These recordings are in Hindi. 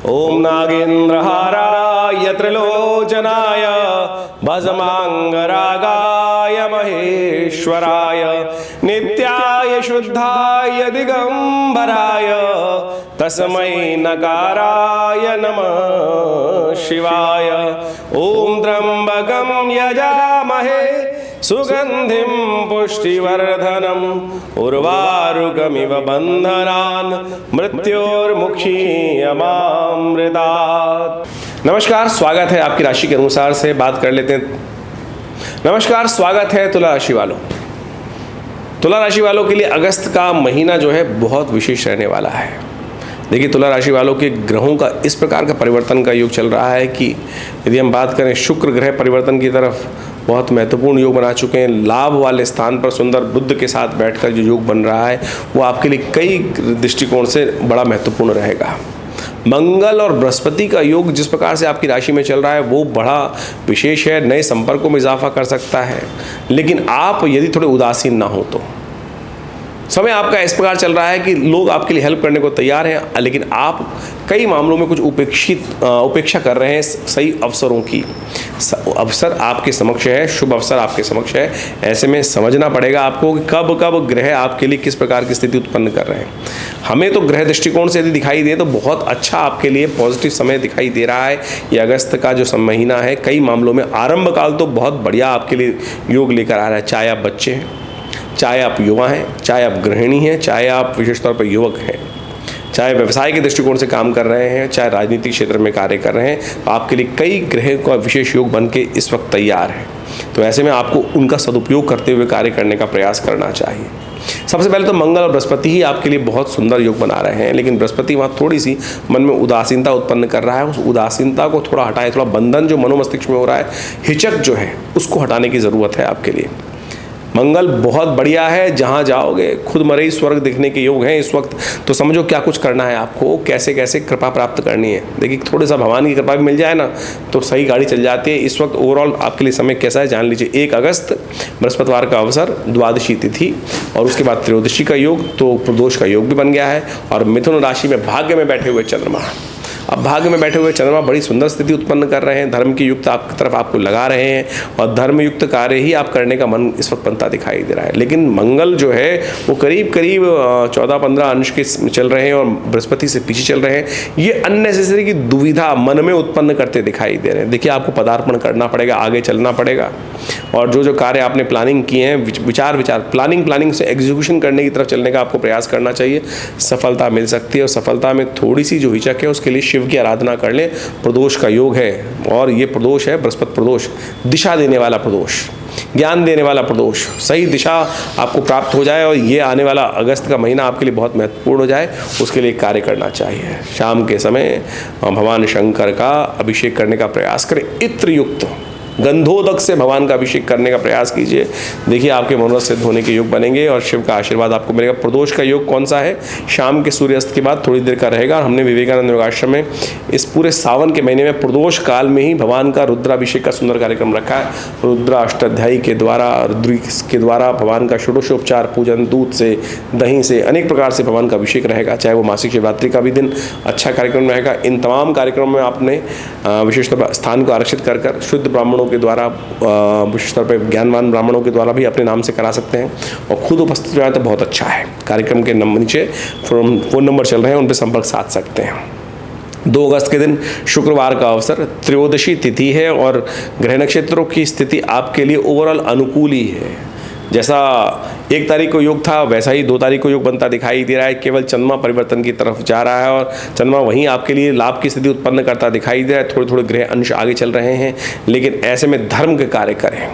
ओम नागेंद्रहाराय त्रिलोचनाय भस्मांगरागाय महेश्वराय नित्याय शुद्धाय दिगंबराय तस्मै नकाराय नमः शिवाय। ओम त्र्यंबकं यजामहे सुगंधिं पुष्टिवर्धनम् उर्वारुकमिव बंधनान् मृत्योर्मुक्षीयमामृतात्। नमस्कार, स्वागत है आपकी राशि के अनुसार से बात कर लेते हैं। नमस्कार, स्वागत है तुला राशि वालों। तुला राशि वालों के लिए अगस्त का महीना जो है बहुत विशेष रहने वाला है। देखिए, तुला राशि वालों के ग्रहों का इस प्रकार का परिवर्तन का योग चल रहा है कि यदि हम बात करें शुक्र ग्रह परिवर्तन की तरफ बहुत महत्वपूर्ण योग बना चुके हैं। लाभ वाले स्थान पर सुंदर बुध के साथ बैठकर जो योग बन रहा है वो आपके लिए कई दृष्टिकोण से बड़ा महत्वपूर्ण रहेगा। मंगल और बृहस्पति का योग जिस प्रकार से आपकी राशि में चल रहा है वो बड़ा विशेष है, नए संपर्कों में इजाफा कर सकता है। लेकिन आप यदि थोड़े उदासीन ना हो तो समय आपका इस प्रकार चल रहा है कि लोग आपके लिए हेल्प करने को तैयार हैं, लेकिन आप कई मामलों में कुछ उपेक्षा कर रहे हैं सही अवसरों की। अवसर आपके समक्ष है, शुभ अवसर आपके समक्ष है। ऐसे में समझना पड़ेगा आपको कि कब कब ग्रह आपके लिए किस प्रकार की स्थिति उत्पन्न कर रहे हैं। हमें तो ग्रह दृष्टिकोण से यदि दिखाई दे तो बहुत अच्छा आपके लिए पॉजिटिव समय दिखाई दे रहा है। ये अगस्त का जो महीना है कई मामलों में आरंभ काल तो बहुत बढ़िया आपके लिए योग लेकर आ रहा है। चाहे आप बच्चे हैं, चाहे आप युवा हैं, चाहे आप गृहिणी हैं, चाहे आप विशेष तौर पर युवक हैं, चाहे व्यवसाय के दृष्टिकोण से काम कर रहे हैं, चाहे राजनीतिक क्षेत्र में कार्य कर रहे हैं, तो आपके लिए कई ग्रह का विशेष योग बन के इस वक्त तैयार है। तो ऐसे में आपको उनका सदुपयोग करते हुए कार्य करने का प्रयास करना चाहिए। सबसे पहले तो मंगल और बृहस्पति ही आपके लिए बहुत सुंदर योग बना रहे हैं, लेकिन बृहस्पति वहाँ थोड़ी सी मन में उदासीनता उत्पन्न कर रहा है। उस उदासीनता को थोड़ा हटाए, थोड़ा बंधन जो मनोमस्तिष्क में हो रहा है, हिचक जो है उसको हटाने की ज़रूरत है आपके लिए। मंगल बहुत बढ़िया है, जहाँ जाओगे खुद मरे स्वर्ग दिखने के योग हैं इस वक्त। तो समझो क्या कुछ करना है आपको, कैसे कैसे कृपा प्राप्त करनी है। देखिए, थोड़ा सा भगवान की कृपा भी मिल जाए ना तो सही गाड़ी चल जाती है। इस वक्त ओवरऑल आपके लिए समय कैसा है जान लीजिए। 1 अगस्त बृहस्पतिवार का अवसर, द्वादशी तिथि और उसके बाद त्रयोदशी का योग, तो प्रदोष का योग भी बन गया है। और मिथुन राशि में भाग्य में बैठे हुए चंद्रमा, अब भाग्य में बैठे हुए चंद्रमा बड़ी सुंदर स्थिति उत्पन्न कर रहे हैं। धर्म की युक्त आपकी तरफ आपको लगा रहे हैं और धर्मयुक्त कार्य ही आप करने का मन इस वक्त बनता दिखाई दे रहा है। लेकिन मंगल जो है वो करीब 14-15 अंश के चल रहे हैं और बृहस्पति से पीछे चल रहे हैं। ये अननेसेसरी की दुविधा मन में उत्पन्न करते दिखाई दे रहे हैं। देखिए, आपको पदार्पण करना पड़ेगा, आगे चलना पड़ेगा और जो जो कार्य आपने प्लानिंग किए हैं विचार प्लानिंग से एग्जीक्यूशन करने की तरफ चलने का आपको प्रयास करना चाहिए। सफलता मिल सकती है और सफलता में थोड़ी सी जो हिचक है उसके लिए शिव की आराधना कर लें। प्रदोष का योग है और ये प्रदोष है बृहस्पति प्रदोष, दिशा देने वाला प्रदोष, ज्ञान देने वाला प्रदोष। सही दिशा आपको प्राप्त हो जाए और ये आने वाला अगस्त का महीना आपके लिए बहुत महत्वपूर्ण हो जाए, उसके लिए कार्य करना चाहिए। शाम के समय भगवान शंकर का अभिषेक करने का प्रयास करें। इत्र युक्त गंधोदक से भगवान का अभिषेक करने का प्रयास कीजिए। देखिए, आपके मनोरथ सिद्ध होने के योग बनेंगे और शिव का आशीर्वाद आपको मिलेगा। प्रदोष का योग कौन सा है? शाम के सूर्यास्त के बाद थोड़ी देर का रहेगा। हमने विवेकानंद योगाश्रम में इस पूरे सावन के महीने में प्रदोष काल में ही भगवान का रुद्राभिषेक का सुंदर कार्यक्रम रखा है। रुद्र अष्टाध्यायी के द्वारा, रुद्र के द्वारा भगवान का षोडशोपचार पूजन, दूध से, दही से, अनेक प्रकार से भगवान का अभिषेक रहेगा। चाहे वो मासिक शिवरात्रि का भी दिन अच्छा कार्यक्रम रहेगा। इन तमाम कार्यक्रमों में आपने विशेष तौर पर स्थान को आरक्षित कर शुद्ध ब्राह्मणों के द्वारा, विशेष तौर पर ज्ञानवान ब्राह्मणों के द्वारा भी अपने नाम से करा सकते हैं और खुद उपस्थित रहें तो बहुत अच्छा है। कार्यक्रम के नीचे फ़ोन नंबर चल रहे हैं, उन पर संपर्क साध सकते हैं। 2 अगस्त के दिन शुक्रवार का अवसर, त्रयोदशी तिथि है और ग्रह नक्षत्रों की स्थिति आपके लिए ओवरऑल अनुकूल ही है। जैसा 1 तारीख को योग था वैसा ही 2 तारीख को योग बनता दिखाई दे रहा है। केवल चंद्रमा परिवर्तन की तरफ जा रहा है और चंद्रमा वहीं आपके लिए लाभ की स्थिति उत्पन्न करता दिखाई दे रहा है। थोड़े थोड़े ग्रह अंश आगे चल रहे हैं, लेकिन ऐसे में धर्म के कार्य करें,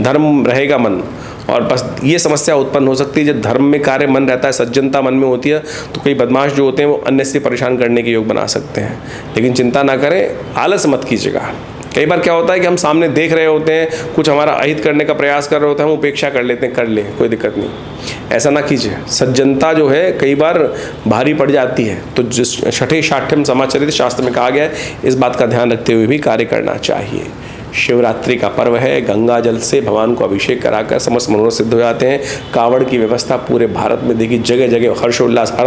धर्म रहेगा मन। और बस ये समस्या उत्पन्न हो सकती है जब धर्म में कार्य मन रहता है, सज्जनता मन में होती है, तो कई बदमाश जो होते हैं वो अन्य से परेशान करने के योग बना सकते हैं। लेकिन चिंता ना करें, आलस मत कीजिएगा। कई बार क्या होता है कि हम सामने देख रहे होते हैं, कुछ हमारा अहित करने का प्रयास कर रहे होते हैं, हम उपेक्षा कर लेते हैं, कर ले, कोई दिक्कत नहीं। ऐसा ना कीजिए। सज्जनता जो है कई बार भारी पड़ जाती है, तो जिस छठे शाठ्यम समाचरित शास्त्र में कहा गया है, इस बात का ध्यान रखते हुए भी कार्य करना चाहिए। शिवरात्रि का पर्व है, गंगा जल से भगवान को अभिषेक कराकर समस्त मनोरथ सिद्ध हो जाते हैं। कावड़ की व्यवस्था पूरे भारत में देखिए, जगह जगह हर्षोल्लास, हर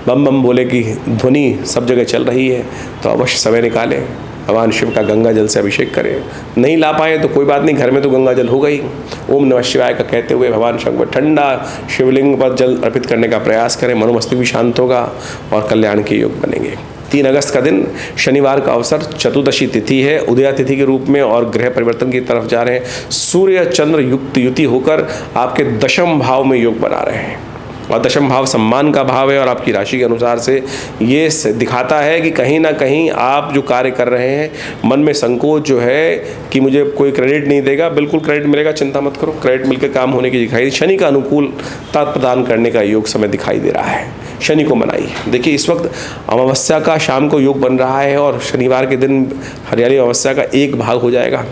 बम बम बोले की ध्वनि सब जगह चल रही है। तो अवश्य समय निकालें, भगवान शिव का गंगा जल से अभिषेक करें। नहीं ला पाए तो कोई बात नहीं, घर में तो गंगा जल होगा ही। ओम नमः शिवाय का कहते हुए भगवान शंकर ठंडा शिवलिंग पर जल अर्पित करने का प्रयास करें, मनोमस्तिष्क भी शांत होगा और कल्याण के योग बनेंगे। 3 अगस्त का दिन शनिवार का अवसर, चतुर्दशी तिथि है, उदया तिथि के रूप में और ग्रह परिवर्तन की तरफ जा रहे हैं। सूर्य चंद्र युति होकर आपके दशम भाव में योग बना रहे हैं और दशम भाव सम्मान का भाव है और आपकी राशि के अनुसार से ये दिखाता है कि कहीं ना कहीं आप जो कार्य कर रहे हैं, मन में संकोच जो है कि मुझे कोई क्रेडिट नहीं देगा, बिल्कुल क्रेडिट मिलेगा, चिंता मत करो। क्रेडिट मिलकर काम होने की दिखाई, शनि का अनुकूलता प्रदान करने का योग समय दिखाई दे रहा है। शनि को मनाइए। देखिए इस वक्त अमावस्या का शाम को योग बन रहा है और शनिवार के दिन हरियाली अमावस्या का एक भाग हो जाएगा।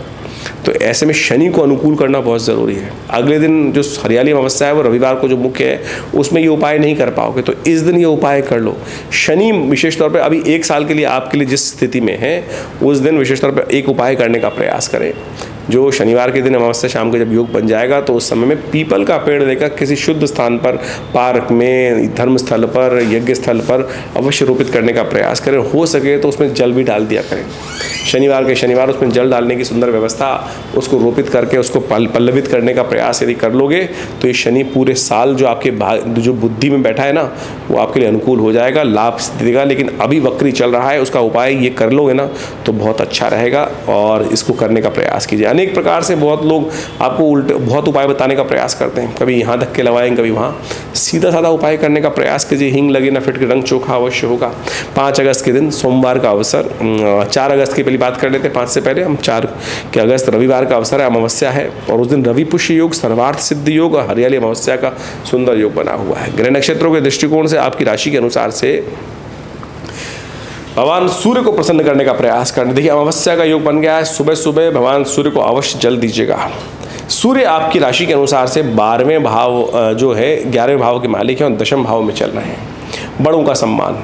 तो ऐसे में शनि को अनुकूल करना बहुत ज़रूरी है। अगले दिन जो हरियाली अमावस्या है वो रविवार को जो मुख्य है उसमें ये उपाय नहीं कर पाओगे, तो इस दिन ये उपाय कर लो। शनि विशेष तौर पे अभी 1 साल के लिए आपके लिए जिस स्थिति में है उस दिन विशेष तौर पे एक उपाय करने का प्रयास करें। जो शनिवार के दिन अमावस्या शाम को जब योग बन जाएगा तो उस समय में पीपल का पेड़ लेकर किसी शुद्ध स्थान पर, पार्क में, धर्म स्थल पर, यज्ञ स्थल पर अवश्य रोपित करने का प्रयास करें। हो सके तो उसमें जल भी डाल दिया करें। शनिवार के शनिवार उसमें जल डालने की सुंदर व्यवस्था, उसको रोपित करके उसको पल्लवित करने का प्रयास यदि कर लोगे तो ये शनि पूरे साल जो आपके जो बुद्धि में बैठा है ना वो आपके लिए अनुकूल हो जाएगा, लाभ देगा। लेकिन अभी वक्री चल रहा है, उसका उपाय ये कर लोगे ना तो बहुत अच्छा रहेगा और इसको करने का प्रयास कीजिए। अनेक प्रकार से बहुत लोग आपको उल्टे बहुत उपाय बताने का प्रयास करते हैं, कभी यहाँ धक्के लगाएंगे, कभी वहाँ। सीधा साधा उपाय करने का प्रयास कीजिए। हिंग लगे ना फिट के रंग चोखा अवश्य होगा। 5 अगस्त के दिन सोमवार का अवसर, 4 अगस्त की पहली बात कर लेते हैं। 5 से पहले हम 4 अगस्त रविवार का अवसर है, अमावस्या है और उस दिन रवि पुष्य योग, सर्वार्थ सिद्ध योग और हरियाली अमावस्या का सुंदर योग बना हुआ है। ग्रह नक्षत्रों के दृष्टिकोण से आपकी राशि के अनुसार से भगवान सूर्य को प्रसन्न करने का प्रयास करना। देखिए अमावस्या का योग बन गया है, सुबह सुबह भगवान सूर्य को अवश्य जल दीजिएगा। सूर्य आपकी राशि के अनुसार से 12वें भाव जो है 11वें भाव के मालिक हैं और दशम भाव में चल रहे हैं। बड़ों का सम्मान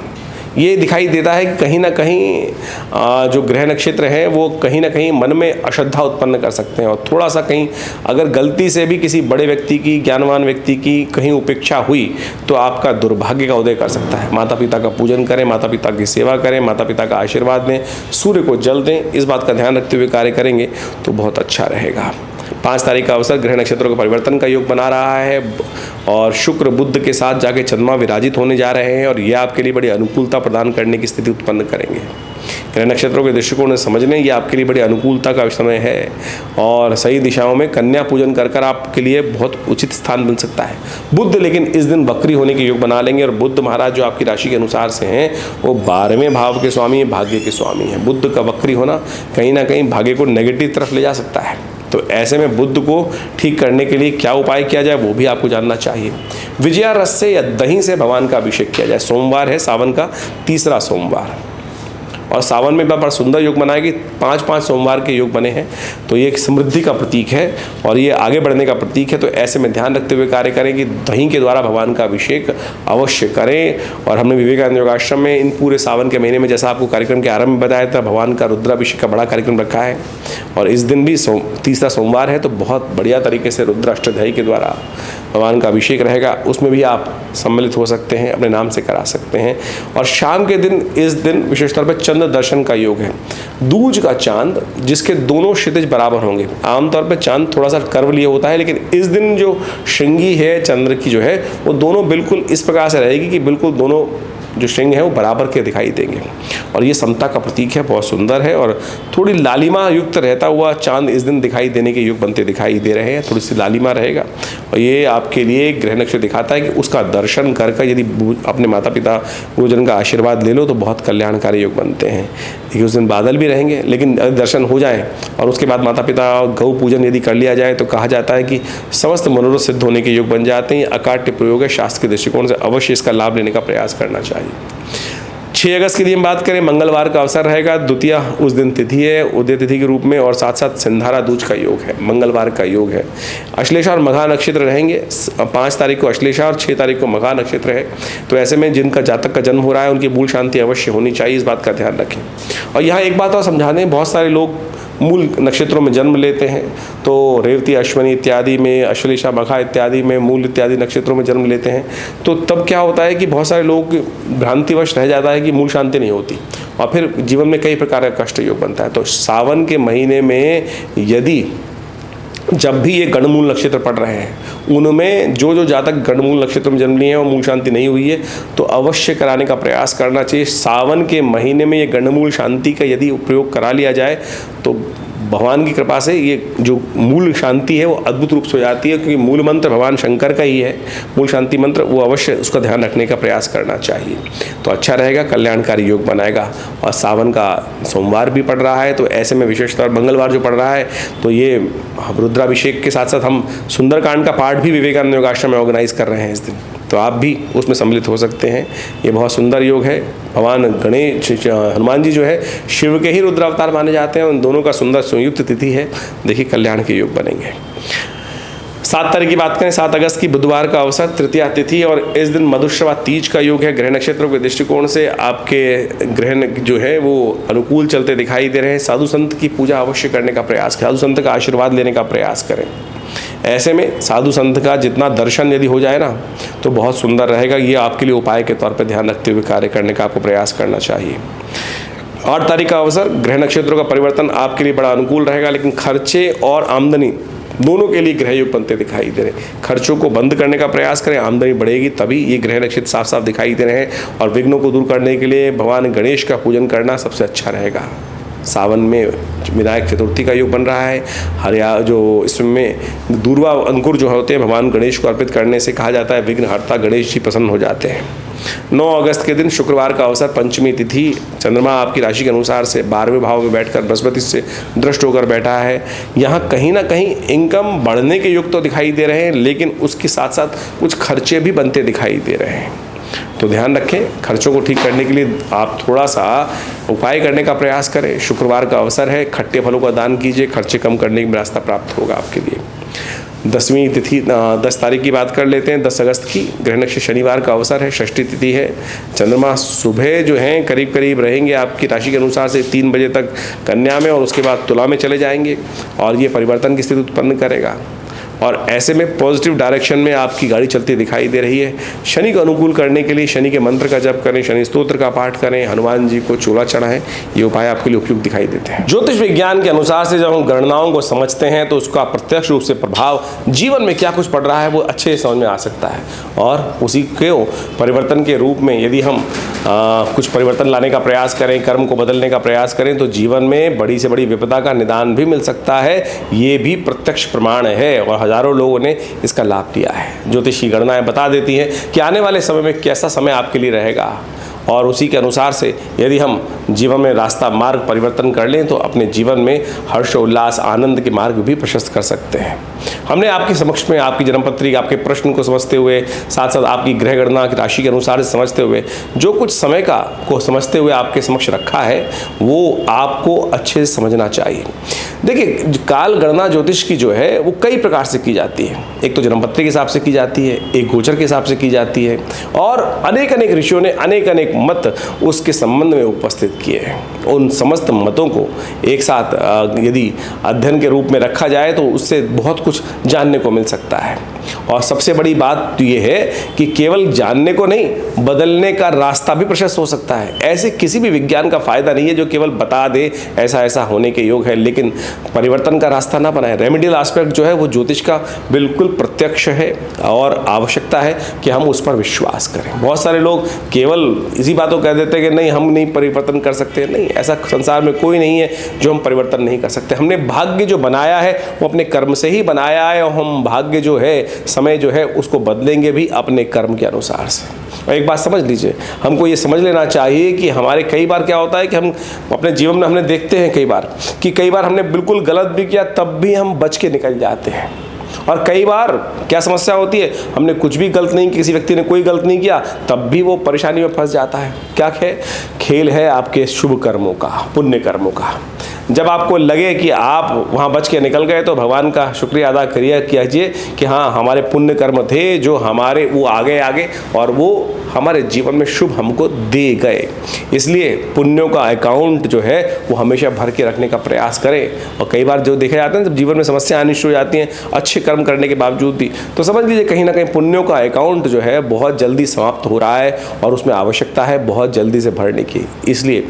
ये दिखाई देता है कि कहीं ना कहीं जो ग्रह नक्षत्र हैं वो कहीं ना कहीं मन में अश्रद्धा उत्पन्न कर सकते हैं और थोड़ा सा कहीं अगर गलती से भी किसी बड़े व्यक्ति की, ज्ञानवान व्यक्ति की कहीं उपेक्षा हुई तो आपका दुर्भाग्य का उदय कर सकता है। माता पिता का पूजन करें, माता पिता की सेवा करें, माता पिता का आशीर्वाद दें, सूर्य को जल दें। इस बात का ध्यान रखते हुए कार्य करेंगे तो बहुत अच्छा रहेगा। 5 तारीख का अवसर ग्रह नक्षत्रों के परिवर्तन का योग बना रहा है और शुक्र बुध के साथ जाके चंद्रमा विराजित होने जा रहे हैं और ये आपके लिए बड़ी अनुकूलता प्रदान करने की स्थिति उत्पन्न करेंगे। ग्रह नक्षत्रों के दृष्टिकोण से समझ लें ये आपके लिए बड़ी अनुकूलता का समय है और सही दिशाओं में कन्या पूजन कर आपके लिए बहुत उचित स्थान बन सकता है। बुध लेकिन इस दिन वक्री होने के योग बना लेंगे और बुध महाराज जो आपकी राशि के अनुसार से हैं वो 12वें भाव के स्वामी हैं, भाग्य के स्वामी हैं। बुध का वक्री होना कहीं ना कहीं भाग्य को नेगेटिव तरफ ले जा सकता है। तो ऐसे में बुध को ठीक करने के लिए क्या उपाय किया जाए वो भी आपको जानना चाहिए। विजया रस से या दही से भगवान का अभिषेक किया जाए। सोमवार है, सावन का 3रा सोमवार और सावन में बड़ा सुंदर योग बनाए कि 5-5 सोमवार के योग बने हैं तो ये एक समृद्धि का प्रतीक है और ये आगे बढ़ने का प्रतीक है। तो ऐसे में ध्यान रखते हुए कार्य करें कि दही के द्वारा भगवान का अभिषेक अवश्य करें। और हमने विवेकानंद योगाश्रम में इन पूरे सावन के महीने में जैसा आपको कार्यक्रम के आरंभ में बताया था, भगवान का रुद्राभिषेक का बड़ा कार्यक्रम रखा है और इस दिन भी 3रा सोमवार है तो बहुत बढ़िया तरीके से रुद्र अष्टध्यायी के द्वारा भगवान का अभिषेक रहेगा। उसमें भी आप सम्मिलित हो सकते हैं, अपने नाम से करा सकते हैं। और शाम के दिन इस दिन विशेष तौर पर चंद्र दर्शन का योग है। दूज का चांद जिसके दोनों क्षितिज बराबर होंगे। आमतौर पर चांद थोड़ा सा कर्व लिए होता है लेकिन इस दिन जो श्रृंगी है चंद्र की जो है वो दोनों बिल्कुल इस प्रकार से रहेगी कि बिल्कुल दोनों जो श्रृंग है वो बराबर के दिखाई देंगे और ये समता का प्रतीक है, बहुत सुंदर है। और थोड़ी लालिमा युक्त रहता हुआ चांद इस दिन दिखाई देने के योग बनते दिखाई दे रहे हैं। थोड़ी सी लालिमा रहेगा और ये आपके लिए ग्रह नक्षत्र दिखाता है कि उसका दर्शन कर यदि अपने माता पिता गुरुजन का आशीर्वाद ले लो तो बहुत कल्याणकारी योग बनते हैं। देखिए उस दिन बादल भी रहेंगे लेकिन अगर दर्शन हो जाए और उसके बाद माता पिता गौ पूजन यदि कर लिया जाए तो कहा जाता है कि समस्त मनोरथ सिद्ध होने के योग बन जाते हैं। अकाट्य प्रयोग है, शास्त्र के दृष्टिकोण से अवश्य इसका लाभ लेने का प्रयास करना चाहिए। 6 अगस्त की यदि हम बात करें, मंगलवार का अवसर रहेगा। द्वितीया उस दिन तिथि है उदय तिथि के रूप में और साथ साथ सिंधारा दूज का योग है, मंगलवार का योग है। अश्लेषा और मघा नक्षत्र रहेंगे। 5 तारीख को अश्लेषा और 6 तारीख को मघा नक्षत्र है। तो ऐसे में जिनका जातक का जन्म हो रहा है उनकी मूल शांति अवश्य होनी चाहिए, इस बात का ध्यान रखें। और यहाँ एक बात और समझा दें, बहुत सारे लोग मूल नक्षत्रों में जन्म लेते हैं, तो रेवती, अश्विनी इत्यादि में, अश्लेषा, मखा इत्यादि में, मूल इत्यादि नक्षत्रों में जन्म लेते हैं, तो तब क्या होता है कि बहुत सारे लोग भ्रांतिवश रह जाता है कि मूल शांति नहीं होती और फिर जीवन में कई प्रकार का कष्ट योग बनता है। तो सावन के महीने में यदि जब भी ये गणमूल नक्षत्र पड़ रहे हैं उनमें जो जातक गणमूल नक्षत्र में जन्म लिए हैं और मूल शांति नहीं हुई है तो अवश्य कराने का प्रयास करना चाहिए। सावन के महीने में ये गणमूल शांति का यदि उपयोग करा लिया जाए तो भगवान की कृपा से ये जो मूल शांति है वो अद्भुत रूप से हो जाती है, क्योंकि मूल मंत्र भगवान शंकर का ही है मूल शांति मंत्र, वो अवश्य उसका ध्यान रखने का प्रयास करना चाहिए। तो अच्छा रहेगा, कल्याणकारी योग बनाएगा। और सावन का सोमवार भी पड़ रहा है, तो ऐसे में विशेषतौर मंगलवार जो पड़ रहा है तो ये रुद्राभिषेक के साथ साथ हम सुंदरकांड का पाठ भी विवेकानंद योगाश्रम में ऑर्गेनाइज कर रहे हैं इस दिन, तो आप भी उसमें सम्मिलित हो सकते हैं। ये बहुत सुंदर योग है। भगवान गणेश, हनुमान जी जो है शिव के ही रुद्र अवतार माने जाते हैं, उन दोनों का सुंदर संयुक्त तिथि है। देखिए कल्याण के योग बनेंगे। 7 तारीख की बात करें, 7 अगस्त की बुधवार का अवसर, तृतीया तिथि, और इस दिन मधुश्रवा तीज का योग है। ग्रह नक्षत्रों के दृष्टिकोण से आपके ग्रह जो है वो अनुकूल चलते दिखाई दे रहे हैं। साधु संत की पूजा अवश्य करने का प्रयास करें, साधु संत का आशीर्वाद लेने का प्रयास करें। ऐसे में साधु संत का जितना दर्शन यदि हो जाए ना तो बहुत सुंदर रहेगा। ये आपके लिए उपाय के तौर पर ध्यान रखते हुए कार्य करने का आपको प्रयास करना चाहिए। 8 तारीख का अवसर, ग्रह नक्षत्रों का परिवर्तन आपके लिए बड़ा अनुकूल रहेगा, लेकिन खर्चे और आमदनी दोनों के लिए ग्रह योग बनते दिखाई दे रहे हैं। खर्चों को बंद करने का प्रयास करें, आमदनी बढ़ेगी तभी। ये ग्रह नक्षत्र साफ साफ दिखाई दे रहे हैं। और विघ्नों को दूर करने के लिए भगवान गणेश का पूजन करना सबसे अच्छा रहेगा। सावन में विनायक चतुर्थी का योग बन रहा है। हरिया जो इसमें दूर्वा अंकुर जो होते हैं भगवान गणेश को अर्पित करने से कहा जाता है विघ्नहर्ता गणेश जी प्रसन्न हो जाते हैं। 9 अगस्त के दिन शुक्रवार का अवसर, पंचमी तिथि, चंद्रमा आपकी राशि के अनुसार से 12वें भाव में बैठकर बृहस्पति से दृष्ट होकर बैठा है। यहाँ कहीं ना कहीं इनकम बढ़ने के योग तो दिखाई दे रहे हैं, लेकिन उसके साथ साथ कुछ खर्चे भी बनते दिखाई दे रहे हैं। तो ध्यान रखें, खर्चों को ठीक करने के लिए आप थोड़ा सा उपाय करने का प्रयास करें। शुक्रवार का अवसर है, खट्टे फलों का दान कीजिए, खर्चे कम करने का रास्ता प्राप्त होगा आपके लिए। 10वीं तिथि 10 तारीख की बात कर लेते हैं। 10 अगस्त की ग्रह नक्षत्र शनिवार का अवसर है, षष्ठी तिथि है। चंद्रमा सुबह जो हैं करीब करीब रहेंगे आपकी राशि के अनुसार से 3 बजे तक कन्या में, और उसके बाद तुला में चले जाएंगे और ये परिवर्तन की स्थिति उत्पन्न करेगा। और ऐसे में पॉजिटिव डायरेक्शन में आपकी गाड़ी चलती दिखाई दे रही है। शनि को अनुकूल करने के लिए शनि के मंत्र का जप करें, शनि स्तोत्र का पाठ करें, हनुमान जी को चूड़ा चढ़ाएं। ये उपाय आपके लिए उपयुक्त दिखाई देते हैं। ज्योतिष विज्ञान के अनुसार से जब हम गणनाओं को समझते हैं तो उसका प्रत्यक्ष रूप से प्रभाव जीवन में क्या कुछ पड़ रहा है वो अच्छे से समझ में आ सकता है। और उसी के परिवर्तन के रूप में यदि हम कुछ परिवर्तन लाने का प्रयास करें, कर्म को बदलने का प्रयास करें, तो जीवन में बड़ी से बड़ी विपदा का निदान भी मिल सकता है। ये भी प्रत्यक्ष प्रमाण है और हजारों लोगों ने इसका लाभ लिया है। ज्योतिष की गणनाएं बता देती हैं कि आने वाले समय में कैसा समय आपके लिए रहेगा, और उसी के अनुसार से यदि हम जीवन में रास्ता मार्ग परिवर्तन कर लें तो अपने जीवन में हर्ष उल्लास आनंद के मार्ग भी प्रशस्त कर सकते हैं। हमने आपके समक्ष में आपकी जन्मपत्री, आपके प्रश्न को समझते हुए, साथ साथ आपकी ग्रह गणना की राशि के अनुसार से समझते हुए, जो कुछ समय का को समझते हुए आपके समक्ष रखा है वो आपको अच्छे से समझना चाहिए। देखिए, काल गणना ज्योतिष की जो है वो कई प्रकार से की जाती है। एक तो जन्मपत्री के हिसाब से की जाती है, एक गोचर के हिसाब से की जाती है, और अनेक अनेक ऋषियों ने अनेक अनेक मत उसके संबंध में उपस्थित किए हैं। उन समस्त मतों को एक साथ यदि अध्ययन के रूप में रखा जाए तो उससे बहुत कुछ जानने को मिल सकता है। और सबसे बड़ी बात तो ये है कि केवल जानने को नहीं, बदलने का रास्ता भी प्रशस्त हो सकता है। ऐसे किसी भी विज्ञान का फायदा नहीं है जो केवल बता दे ऐसा ऐसा होने के योग है, लेकिन परिवर्तन का रास्ता ना बनाए। रेमेडियल एस्पेक्ट जो है वो ज्योतिष का बिल्कुल प्रत्यक्ष है और आवश्यकता है कि हम उस पर विश्वास करें। बहुत सारे लोग केवल इसी बात को कह देते हैं कि नहीं, हम नहीं परिवर्तन कर सकते। नहीं, ऐसा संसार में कोई नहीं है जो हम परिवर्तन नहीं कर सकते। हमने भाग्य जो बनाया है वो अपने कर्म से ही बनाया है, और हम भाग्य जो है, समय जो है, उसको बदलेंगे भी अपने कर्म के अनुसार से। और एक बात समझ लीजिए, हमको ये समझ लेना चाहिए कि हमारे कई बार क्या होता है कि हम अपने जीवन में हमने देखते हैं कई बार हमने बिल्कुल गलत भी किया तब भी हम बच के निकल जाते हैं। और कई बार क्या समस्या होती है, हमने कुछ भी गलत नहीं, किसी व्यक्ति ने कोई गलत नहीं किया तब भी वो परेशानी में फंस जाता है। क्या है? खेल है आपके शुभ कर्मों का, पुण्य कर्मों का। जब आपको लगे कि आप वहाँ बच के निकल गए तो भगवान का शुक्रिया अदा कीजिए कि हाँ, हमारे पुण्य कर्म थे जो हमारे वो आगे और वो हमारे जीवन में शुभ हमको दे गए। इसलिए पुण्यों का अकाउंट जो है वो हमेशा भर के रखने का प्रयास करें। और कई बार जो देखा जाता है जब जीवन में समस्या आनी शुरू हो जाती हैं अच्छे कर्म करने के बावजूद भी, तो समझ लीजिए कहीं ना कहीं पुण्यों का अकाउंट जो है बहुत जल्दी समाप्त हो रहा है और उसमें आवश्यकता है बहुत जल्दी से भरने की। इसलिए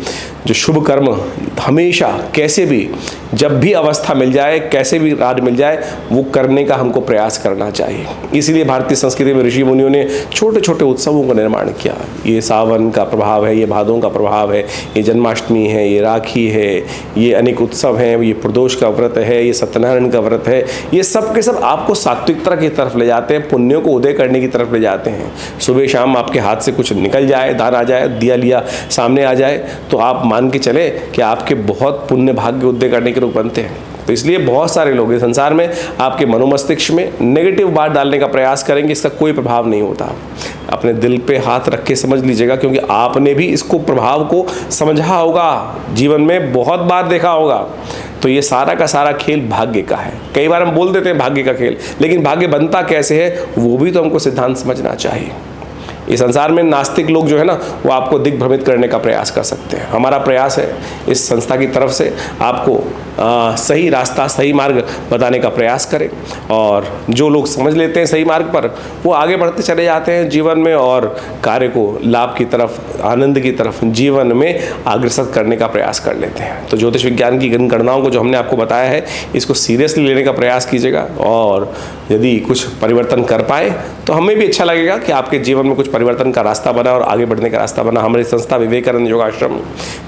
जो शुभ कर्म हमेशा कैसे भी जब भी अवस्था मिल जाए, कैसे भी राज मिल जाए, वो करने का हमको प्रयास करना चाहिए। इसीलिए भारतीय संस्कृति में ऋषि मुनियों ने छोटे छोटे उत्सवों का निर्माण किया। ये सावन का प्रभाव है, ये भादों का प्रभाव है, ये जन्माष्टमी है, ये राखी है, ये अनेक उत्सव हैं, ये प्रदोष का व्रत है, ये सत्यनारायण का व्रत है। ये सब के सब आपको सात्विकता की तरफ ले जाते हैं, पुण्यों को उदय करने की तरफ ले जाते हैं। सुबह शाम आपके हाथ से कुछ निकल जाए, दान आ जाए, दिया लिया सामने आ जाए, तो आप मान के चले कि आपके बहुत पुण्य भाग्य उदय करने के रूप बनते हैं। तो इसलिए बहुत सारे लोग इस संसार में आपके मनोमस्तिष्क में नेगेटिव बात डालने का प्रयास करेंगे, इसका कोई प्रभाव नहीं होता। अपने दिल पे हाथ रख के समझ लीजिएगा, क्योंकि आपने भी इसको प्रभाव को समझा होगा, जीवन में बहुत बार देखा होगा। तो ये सारा का सारा खेल भाग्य का है। कई बार हम बोल देते हैं भाग्य का खेल, लेकिन भाग्य बनता कैसे है वो भी तो हमको सिद्धांत समझना चाहिए। इस संसार में नास्तिक लोग जो है ना, वो आपको दिग्भ्रमित करने का प्रयास कर सकते हैं। हमारा प्रयास है इस संस्था की तरफ से आपको सही रास्ता, सही मार्ग बताने का प्रयास करें, और जो लोग समझ लेते हैं सही मार्ग पर, वो आगे बढ़ते चले जाते हैं जीवन में और कार्य को लाभ की तरफ, आनंद की तरफ जीवन में अग्रसर करने का प्रयास कर लेते हैं। तो ज्योतिष विज्ञान की गणनाओं को जो हमने आपको बताया है, इसको सीरियसली लेने का प्रयास कीजिएगा, और यदि कुछ परिवर्तन कर पाए तो हमें भी अच्छा लगेगा कि आपके जीवन में कुछ परिवर्तन का रास्ता बना और आगे बढ़ने का रास्ता बना। हमारी संस्था विवेकानंद योगाश्रम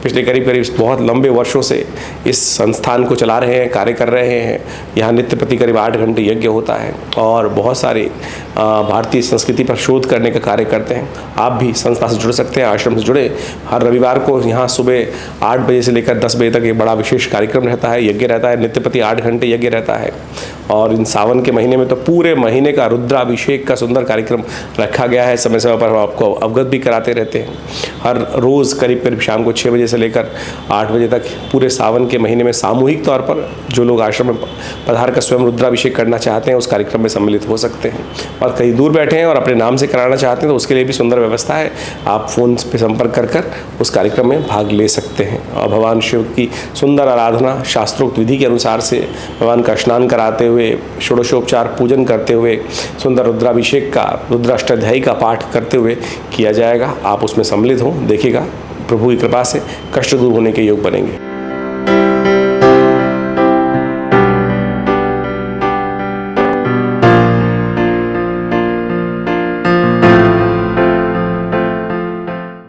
पिछले करीब बहुत लंबे वर्षों से इस संस्थान को चला रहे हैं, कार्य कर रहे हैं। यहाँ नित्य प्रति करीब 8 घंटे यज्ञ होता है और बहुत सारे भारतीय संस्कृति पर शोध करने का कार्य करते हैं। आप भी संस्था से जुड़ सकते हैं, आश्रम से जुड़े। हर रविवार को यहाँ सुबह 8 बजे से लेकर 10 बजे तक एक बड़ा विशेष कार्यक्रम रहता है, यज्ञ रहता है, नित्य प्रति 8 घंटे यज्ञ रहता है। और इन सावन के महीने में तो पूरे महीने का रुद्राभिषेक का सुंदर कार्यक्रम रखा गया है। समय समय पर हम आपको अवगत भी कराते रहते हैं। हर रोज़ करीब शाम को 6 बजे से लेकर 8 बजे तक पूरे सावन के महीने में सामूहिक तौर पर जो लोग आश्रम में पधार कर स्वयं रुद्राभिषेक करना चाहते हैं उस कार्यक्रम में सम्मिलित हो सकते हैं। और कहीं दूर बैठे हैं और अपने नाम से कराना चाहते हैं तो उसके लिए भी सुंदर व्यवस्था है। आप फ़ोन पे संपर्क कर उस कार्यक्रम में भाग ले सकते हैं। और भगवान शिव की सुंदर आराधना शास्त्रोक्त विधि के अनुसार से भगवान का स्नान कराते हुए, षोडशोपचार पूजन करते हुए, सुंदर रुद्राभिषेक का, रुद्राष्टाध्यायी का पाठ करते हुए किया जाएगा। आप उसमें सम्मिलित हों, देखिएगा प्रभु की कृपा से कष्ट दूर होने के योग बनेंगे।